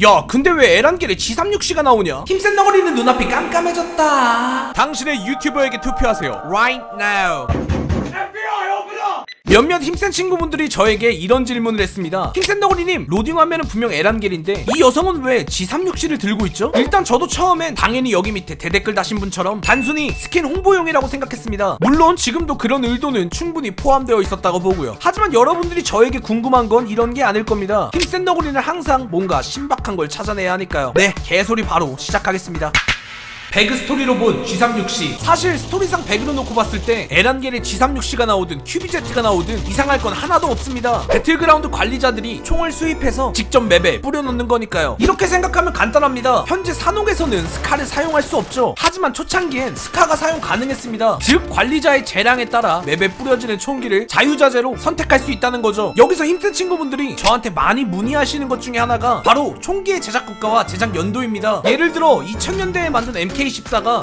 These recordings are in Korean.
야 근데 왜 에란겔에 G36C가 나오냐? 힘센 너구리는 눈앞이 깜깜해졌다. 당신의 유튜버에게 투표하세요 right now. 몇몇 힘센 친구분들이 저에게 이런 질문을 했습니다. 힘센 너구리님, 로딩 화면은 분명 에란겔인데 이 여성은 왜 G36C를 들고 있죠? 일단 저도 처음엔 당연히 여기 밑에 대댓글 다신 분처럼 단순히 스킨 홍보용이라고 생각했습니다. 물론 지금도 그런 의도는 충분히 포함되어 있었다고 보고요. 하지만 여러분들이 저에게 궁금한 건 이런 게 아닐 겁니다. 힘센 너구리는 항상 뭔가 신박한 걸 찾아내야 하니까요. 네, 개소리 바로 시작하겠습니다. 배그 스토리로 본 G36C. 사실 스토리상 배그로 놓고 봤을 때 에란겔에 G36C가 나오든 큐비제트가 나오든 이상할 건 하나도 없습니다. 배틀그라운드 관리자들이 총을 수입해서 직접 맵에 뿌려놓는 거니까요. 이렇게 생각하면 간단합니다. 현재 산옥에서는 스카를 사용할 수 없죠. 하지만 초창기엔 스카가 사용 가능했습니다. 즉 관리자의 재량에 따라 맵에 뿌려지는 총기를 자유자재로 선택할 수 있다는 거죠. 여기서 힘든 친구분들이 저한테 많이 문의하시는 것 중에 하나가 바로 총기의 제작 국가와 제작 연도입니다. 예를 들어 2000년대에 만든 MK14가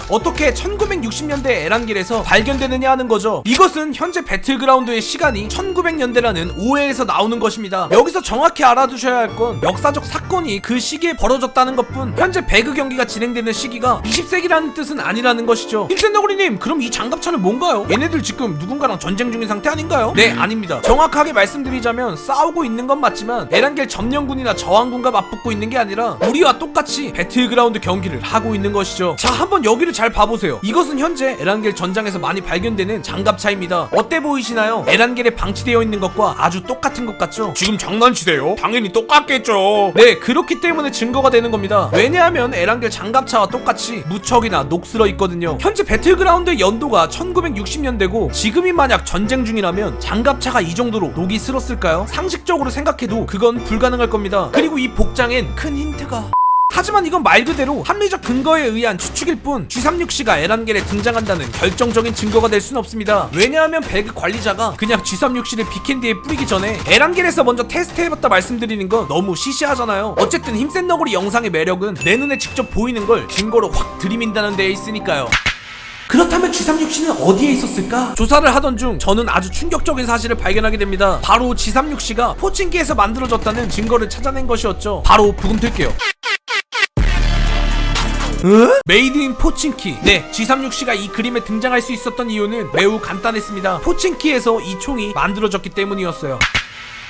어떻게 1960년대 에란겔에서 발견되느냐 하는 거죠. 이것은 현재 배틀그라운드의 시간이 1900년대라는 오해에서 나오는 것입니다. 여기서 정확히 알아두셔야 할 건 역사적 사건이 그 시기에 벌어졌다는 것뿐, 현재 배그 경기가 진행되는 시기가 20세기라는 뜻은 아니라는 것이죠. 힘센 너구리님, 그럼 이 장갑차는 뭔가요? 얘네들 지금 누군가랑 전쟁 중인 상태 아닌가요? 네, 아닙니다. 정확하게 말씀드리자면 싸우고 있는 건 맞지만 에란겔 점령군이나 저항군과 맞붙고 있는 게 아니라 우리와 똑같이 배틀그라운드 경기를 하고 있는 것이죠. 자, 한번 여기를 잘 봐보세요. 이것은 현재 에란겔 전장에서 많이 발견되는 장갑차입니다. 어때 보이시나요? 에란겔에 방치되어 있는 것과 아주 똑같은 것 같죠? 지금 장난치세요? 당연히 똑같겠죠. 네, 그렇기 때문에 증거가 되는 겁니다. 왜냐하면 에란겔 장갑차와 똑같이 무척이나 녹슬어 있거든요. 현재 배틀그라운드의 연도가 1960년대고 지금이 만약 전쟁 중이라면 장갑차가 이 정도로 녹이 슬었을까요? 상식적으로 생각해도 그건 불가능할 겁니다. 그리고 이 복장엔 큰 힌트가, 하지만 이건 말 그대로 합리적 근거에 의한 추측일 뿐 G36C가 에란겔에 등장한다는 결정적인 증거가 될 수는 없습니다. 왜냐하면 배그 관리자가 그냥 G36C를 비캔디에 뿌리기 전에 에란겔에서 먼저 테스트해봤다 말씀드리는 건 너무 시시하잖아요. 어쨌든 힘센 너구리 영상의 매력은 내 눈에 직접 보이는 걸 증거로 확 들이민다는 데에 있으니까요. 그렇다면 G36C는 어디에 있었을까? 조사를 하던 중 저는 아주 충격적인 사실을 발견하게 됩니다. 바로 G36C가 포칭기에서 만들어졌다는 증거를 찾아낸 것이었죠. 바로 부금 틀게요. 메이드 인 포칭키. 네, G36C가 이 그림에 등장할 수 있었던 이유는 매우 간단했습니다. 포칭키에서 이 총이 만들어졌기 때문이었어요.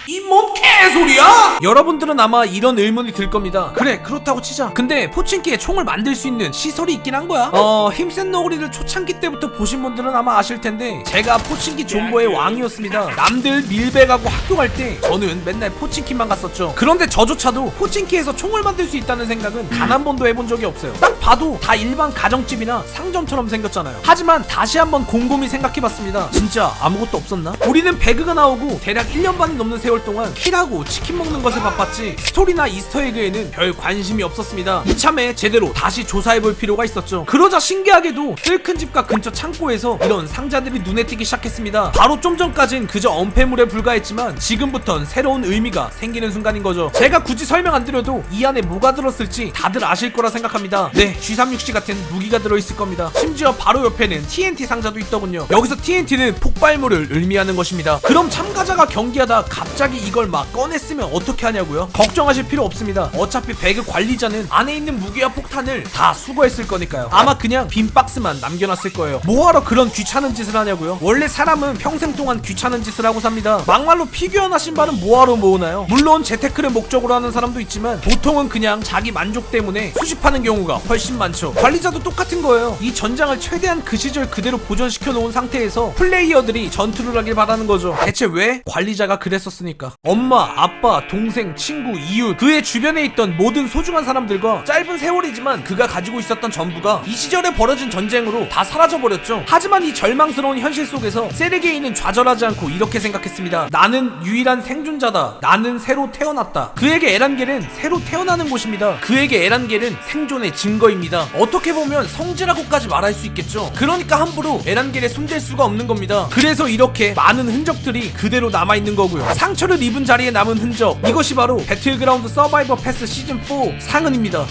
이 뭔 개소리야? 여러분들은 아마 이런 의문이 들 겁니다. 그래, 그렇다고 치자. 근데 포칭키에 총을 만들 수 있는 시설이 있긴 한 거야? 힘센 너구리를 초창기 때부터 보신 분들은 아마 아실 텐데 제가 포칭키 존버의 왕이었습니다. 남들 밀배 가고 학교 갈 때 저는 맨날 포칭키만 갔었죠. 그런데 저조차도 포칭키에서 총을 만들 수 있다는 생각은 단 한 번도 해본 적이 없어요. 딱 봐도 다 일반 가정집이나 상점처럼 생겼잖아요. 하지만 다시 한번 곰곰이 생각해봤습니다. 진짜 아무것도 없었나? 우리는 배그가 나오고 대략 1년 반이 넘는 세월 동안 킬하고 치킨 먹는 것에 바빴지 스토리나 이스터에그에는 별 관심이 없었습니다. 이참에 제대로 다시 조사해볼 필요가 있었죠. 그러자 신기하게도 쓸큰 집과 근처 창고에서 이런 상자들이 눈에 띄기 시작했습니다. 바로 좀 전까진 그저 엄폐물에 불과했지만 지금부턴 새로운 의미가 생기는 순간인 거죠. 제가 굳이 설명 안 드려도 이 안에 뭐가 들었을지 다들 아실 거라 생각합니다. 네, G36C 같은 무기가 들어있을 겁니다. 심지어 바로 옆에는 TNT 상자도 있더군요. 여기서 TNT는 폭발물을 의미하는 것입니다. 그럼 참가자가 경기하다 갑자기 이걸 막 꺼냈으면 어떻게 하냐고요? 걱정하실 필요 없습니다. 어차피 배그 관리자는 안에 있는 무기와 폭탄을 다 수거했을 거니까요. 아마 그냥 빈 박스만 남겨놨을 거예요. 뭐하러 그런 귀찮은 짓을 하냐고요? 원래 사람은 평생 동안 귀찮은 짓을 하고 삽니다. 막말로 피규어나 신발은 뭐하러 모으나요? 물론 재테크를 목적으로 하는 사람도 있지만 보통은 그냥 자기 만족 때문에 수집하는 경우가 훨씬 많죠. 관리자도 똑같은 거예요. 이 전장을 최대한 그 시절 그대로 보존시켜 놓은 상태에서 플레이어들이 전투를 하길 바라는 거죠. 대체 왜? 관리자가 그랬었으니까. 엄마, 아빠, 동생, 친구, 이웃, 그의 주변에 있던 모든 소중한 사람들과 짧은 세월이지만 그가 가지고 있었던 전부가 이 시절에 벌어진 전쟁으로 다 사라져버렸죠. 하지만 이 절망스러운 현실 속에서 세르게이는 좌절하지 않고 이렇게 생각했습니다. 나는 유일한 생존자다. 나는 새로 태어났다. 그에게 에란겔은 새로 태어나는 곳입니다. 그에게 에란겔은 생존의 증거입니다. 어떻게 보면 성지라고까지 말할 수 있겠죠. 그러니까 함부로 에란겔에 손댈 수가 없는 겁니다. 그래서 이렇게 많은 흔적들이 그대로 남아있는 거고요. 상처를 입은 자리에 남은 흔적, 이것이 바로 배틀그라운드 서바이버 패스 시즌4 상흔입니다.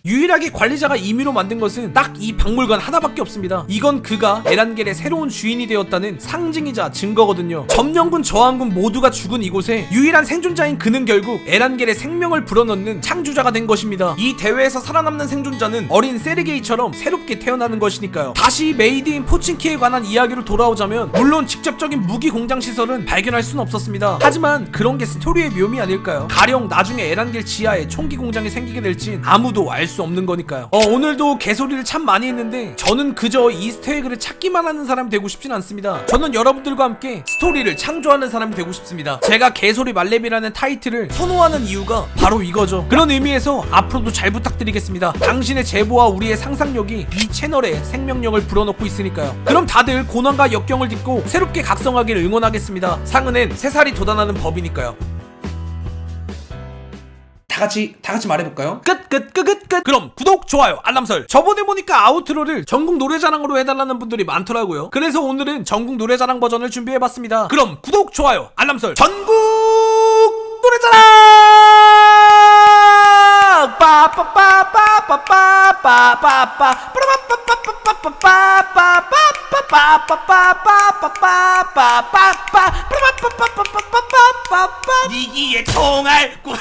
유일하게 관리자가 임의로 만든 것은 딱 이 박물관 하나밖에 없습니다. 이건 그가 에란겔의 새로운 주인이 되었다는 상징이자 증거거든요. 점령군 저항군 모두가 죽은 이곳에 유일한 생존자인 그는 결국 에란겔의 생명을 불어넣는 창조자가 된 것입니다. 이 대회에서 살아남는 생존자는 어린 세르게이처럼 새롭게 태어나는 것이니까요. 다시 메이드 인 포친키에 관한 이야기로 돌아오자면 물론 직접적인 무기 공장 시설은 발견할 수는 없었습니다. 하지만 그런 게 스토리의 묘미 아닐까요? 가령 나중에 에란겔 지하에 총기 공장이 생기게 될진 아무도 알 수 없는 거니까요. 오늘도 개소리를 참 많이 했는데 저는 그저 이스터에그를 찾기만 하는 사람이 되고 싶진 않습니다. 저는 여러분들과 함께 스토리를 창조하는 사람이 되고 싶습니다. 제가 개소리 말렙이라는 타이틀을 선호하는 이유가 바로 이거죠. 그런 의미에서 앞으로도 잘 부탁드리겠습니다. 당신의 제보와 우리의 상상력이 이 채널에 생명력을 불어넣고 있으니까요. 그럼 다들 고난과 역경을 딛고 새롭게 각성하기를 응원하겠습니다. 상은엔 3살이 돋아나는 법이니까요. 다 같이 말해볼까요? 끝. 그럼 구독, 좋아요, 알람설. 저번에 보니까 아우트로를 전국 노래자랑으로 해달라는 분들이 많더라고요. 그래서 오늘은 전국 노래자랑 버전을 준비해봤습니다. 그럼 구독, 좋아요, 알람설. 전국 노래자랑! 니기의 총알 꽂아